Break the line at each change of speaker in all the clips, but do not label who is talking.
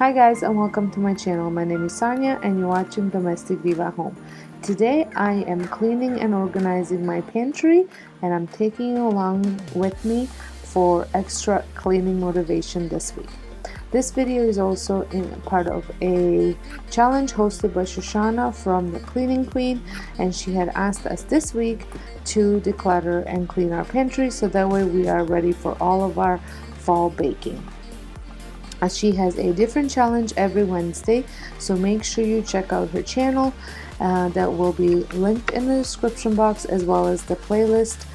Hi guys and welcome to my channel. My name is Sonia and you're watching Domestic Viva Home. Today I am cleaning and organizing my pantry and I'm taking you along with me for extra cleaning motivation this week. This video is also in part of a challenge hosted by Shoshana from the Cleaning Queen, and she had asked us this week to declutter and clean our pantry so that way we are ready for all of our fall baking. She has a different challenge every Wednesday, so make sure you check out her channel. That will be linked in the description box, as well as the playlist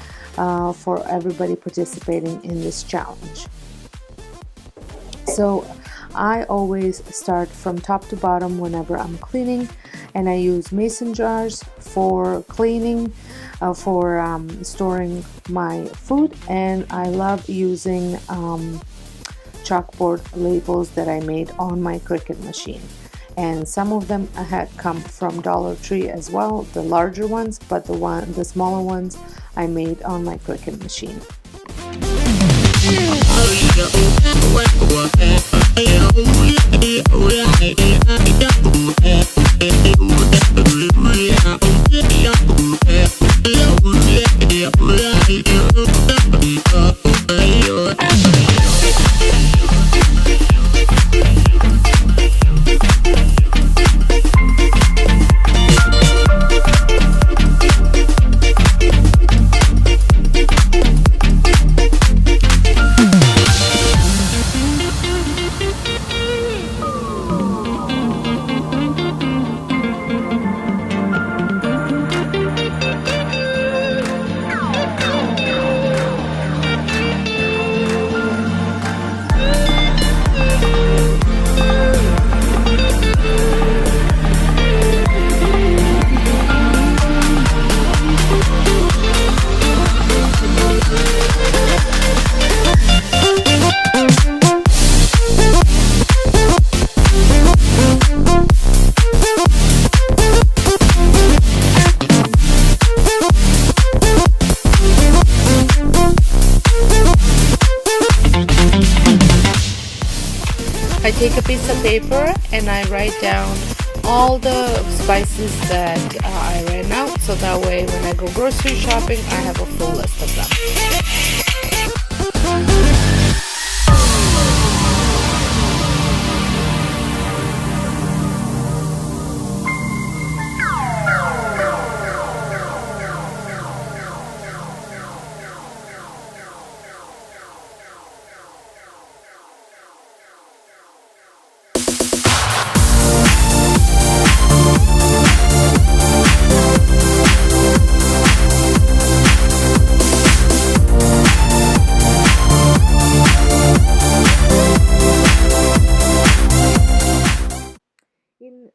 for everybody participating in this challenge. So I always start from top to bottom whenever I'm cleaning, and I use mason jars for cleaning, for storing my food, and I love using chalkboard labels that I made on my Cricut machine, and some of them had come from Dollar Tree as well, the larger ones, but the smaller ones I made on my Cricut machine. I take a piece of paper and I write down all the spices that I ran out, so that way when I go grocery shopping I have a full list of them.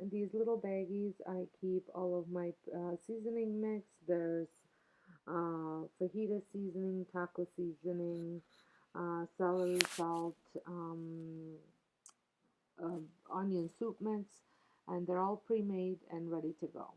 In these little baggies I keep all of my seasoning mix. There's fajita seasoning, taco seasoning, celery salt, onion soup mix, and they're all pre-made and ready to go.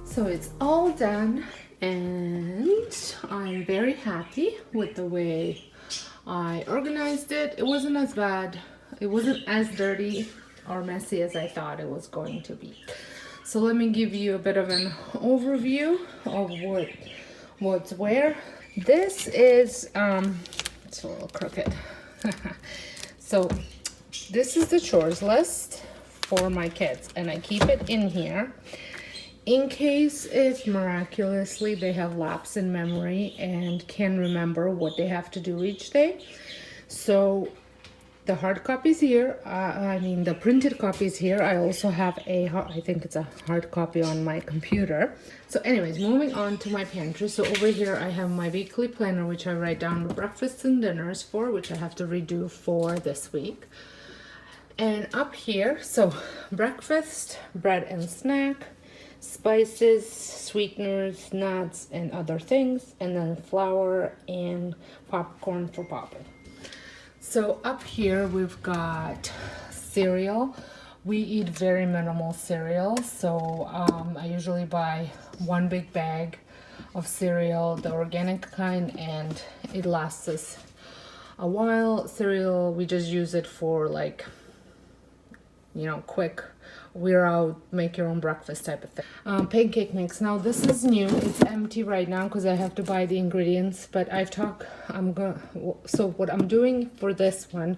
So it's all done and I'm very happy with the way I organized it. It wasn't as bad. It wasn't as dirty or messy as I thought it was going to be. So let me give you a bit of an overview of what's where. This is it's a little crooked. So this is the chores list for my kids, and I keep it in here in case if miraculously they have lapse in memory and can remember what they have to do each day. So the hard copies here, the printed copies here. I also have I think it's a hard copy on my computer. So anyways, moving on to my pantry. So over here I have my weekly planner, which I write down the breakfasts and dinners for, which I have to redo for this week. And up here, so breakfast, bread and snack, spices, sweeteners, nuts, and other things, and then flour and popcorn for popping. So up here we've got cereal. We eat very minimal cereal, so I usually buy one big bag of cereal, the organic kind, and it lasts us a while. Cereal, we just use it for like, quick, we're out, make your own breakfast type of thing. Pancake mix. Now this is new. It's empty right now because I have to buy the ingredients, but so what I'm doing for this one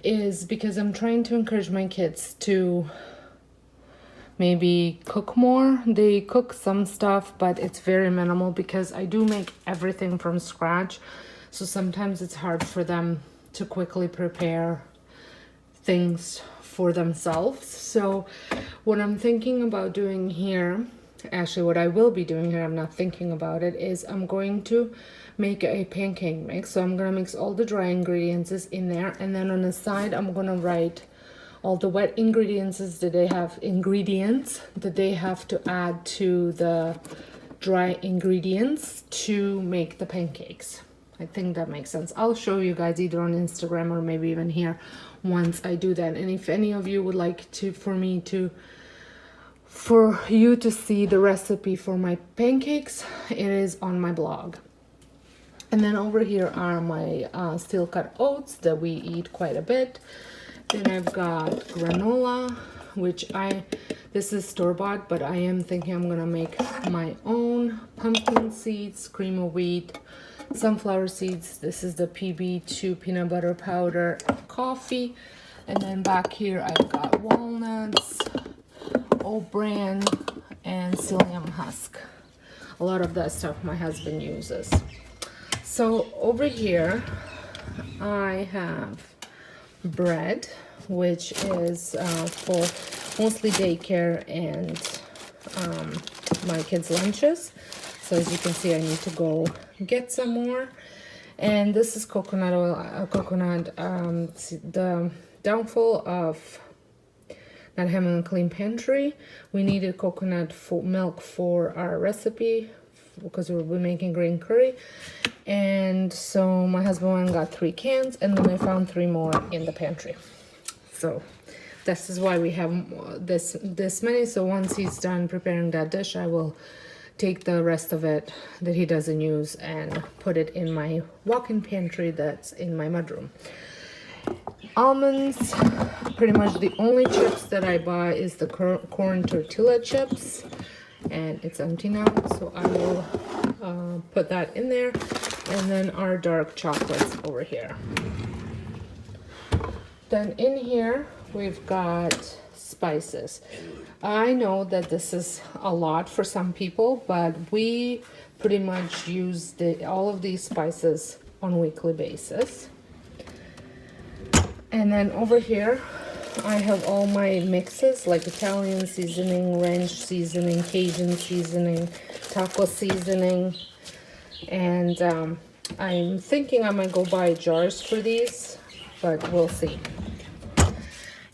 is because I'm trying to encourage my kids to maybe cook more. They cook some stuff, but it's very minimal because I do make everything from scratch. So sometimes it's hard for them to quickly prepare things for themselves. So what I'm thinking about doing here, actually what I will be doing here, I'm not thinking about it, is I'm going to make a pancake mix. So I'm going to mix all the dry ingredients in there, and then on the side I'm going to write all the wet ingredients that they have to add to the dry ingredients to make the pancakes. I think that makes sense. I'll show you guys either on Instagram or maybe even here once I do that. And if any of you would like for you to see the recipe for my pancakes, it is on my blog. And then over here are my steel cut oats that we eat quite a bit. Then I've got granola, which this is store-bought, but I am thinking I'm gonna make my own. Pumpkin seeds, cream of wheat, sunflower seeds. This is the PB2 peanut butter powder, coffee. And then back here I've got walnuts, oat bran, and psyllium husk. A lot of that stuff my husband uses. So over here I have bread, which is for mostly daycare and my kids' lunches. So as you can see, I need to go get some more. And this is coconut oil, the downfall of not having a clean pantry. We needed coconut milk for our recipe because we'll be making green curry. And so my husband went and got 3 cans, and then I found 3 more in the pantry. So this is why we have this many. So once he's done preparing that dish, I will take the rest of it that he doesn't use and put it in my walk-in pantry that's in my mudroom. Almonds, pretty much the only chips that I buy is the corn tortilla chips, and it's empty now, so I will put that in there. And then our dark chocolates over here. Then in here we've got spices. I know that this is a lot for some people, but we pretty much use all of these spices on a weekly basis. And then over here I have all my mixes, like Italian seasoning, ranch seasoning, Cajun seasoning, taco seasoning. And I'm thinking I might go buy jars for these, but we'll see.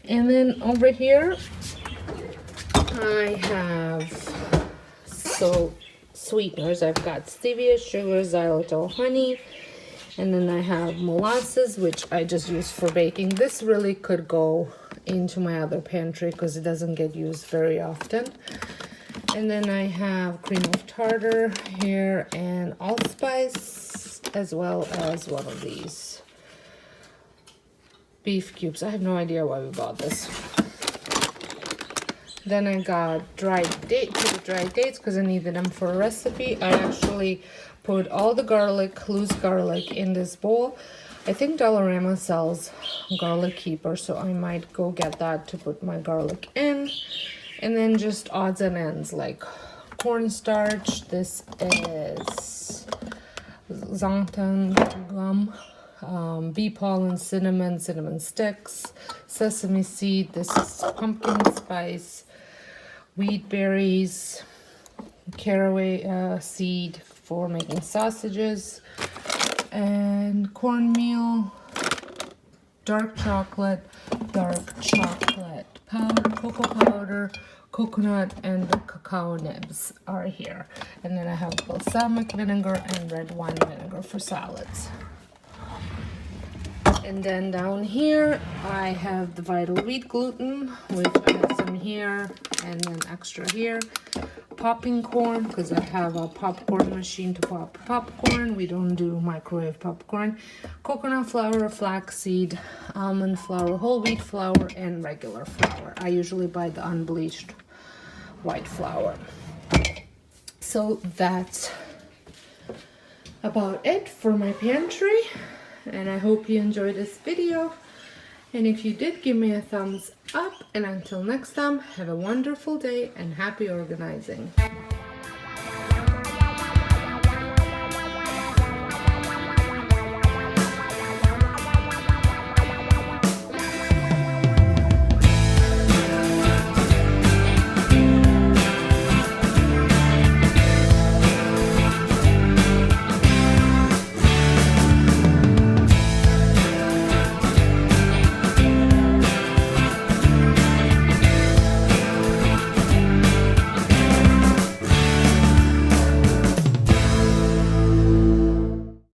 And then over here I have sweeteners. I've got stevia, sugar, xylitol, honey, and then I have molasses, which I just use for baking. This really could go into my other pantry because it doesn't get used very often. And then I have cream of tartar here and allspice, as well as one of these beef cubes. I have no idea why we bought this. Then I got dried dates because I needed them for a recipe. I actually put all the garlic, loose garlic, in this bowl. I think Dollarama sells garlic keeper, so I might go get that to put my garlic in. And then just odds and ends like cornstarch. This is xanthan gum, bee pollen, cinnamon sticks, sesame seed. This is pumpkin spice, wheat berries, caraway seed for making sausages, and cornmeal, dark chocolate powder, cocoa powder, coconut, and the cacao nibs are here. And then I have balsamic vinegar and red wine vinegar for salads. And then down here I have the vital wheat gluten, which I have some here and then extra here. Popping corn, because I have a popcorn machine to pop popcorn. We don't do microwave popcorn. Coconut flour, flaxseed, almond flour, whole wheat flour, and regular flour. I usually buy the unbleached white flour. So that's about it for my pantry, and I hope you enjoyed this video. And if you did, give me a thumbs up, and until next time, have a wonderful day and happy organizing.